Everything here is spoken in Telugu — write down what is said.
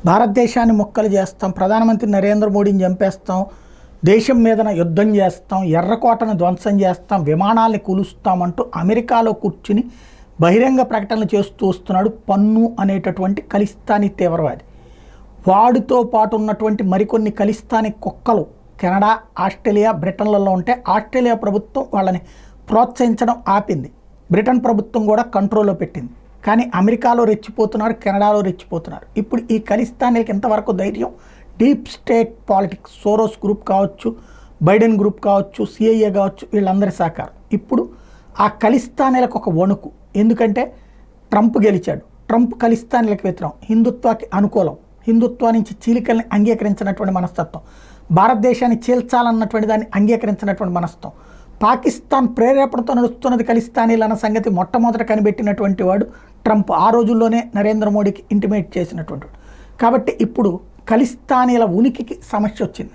భారతదేశాన్ని ముక్కలు చేస్తాం, ప్రధానమంత్రి నరేంద్ర మోడీని చంపేస్తాం, దేశం మీదన యుద్ధం చేస్తాం, ఎర్రకోటను ధ్వంసం చేస్తాం, విమానాల్ని కూలుస్తామంటూ అమెరికాలో కూర్చుని బహిరంగ ప్రకటనలు చేస్తూ వస్తున్నాడు పన్ను అనేటటువంటి ఖలిస్తానీ తీవ్రవాది. వాడితో పాటు ఉన్నటువంటి మరికొన్ని ఖలిస్తానీ కుక్కలు కెనడా, ఆస్ట్రేలియా, బ్రిటన్లలో ఉంటే ఆస్ట్రేలియా ప్రభుత్వం వాళ్ళని ప్రోత్సహించడం ఆపింది. బ్రిటన్ ప్రభుత్వం కూడా కంట్రోల్లో పెట్టింది. కానీ అమెరికాలో రెచ్చిపోతున్నారు, కెనడాలో రెచ్చిపోతున్నారు. ఇప్పుడు ఈ ఖలిస్తానీలకు ఎంతవరకు ధైర్యం? Deep state politics, Soros group కావచ్చు, బైడెన్ గ్రూప్ కావచ్చు, సిఐఏ కావచ్చు, వీళ్ళందరి సహకారం. ఇప్పుడు ఆ ఖలిస్తానీలకు ఒక వణుకు. ఎందుకంటే ట్రంప్ గెలిచాడు. ట్రంప్ ఖలిస్తానీలకు వ్యతిరేకం, హిందుత్వాకి అనుకూలం, హిందుత్వ నుంచి చీలికల్ని అంగీకరించినటువంటి మనస్తత్వం, భారతదేశాన్ని చీల్చాలన్నటువంటి దాన్ని అంగీకరించినటువంటి మనస్తత్వం, పాకిస్తాన్ ప్రేరేపణతో నడుస్తున్నది ఖలిస్తానీలు అన్న సంగతి మొట్టమొదట కనిపెట్టినటువంటి వాడు ట్రంప్. ఆ రోజుల్లోనే నరేంద్ర మోడీకి ఇంటిమేట్ చేసినటువంటి వాడు. కాబట్టి ఇప్పుడు ఖలిస్తానీల ఉనికికి సమస్య వచ్చింది.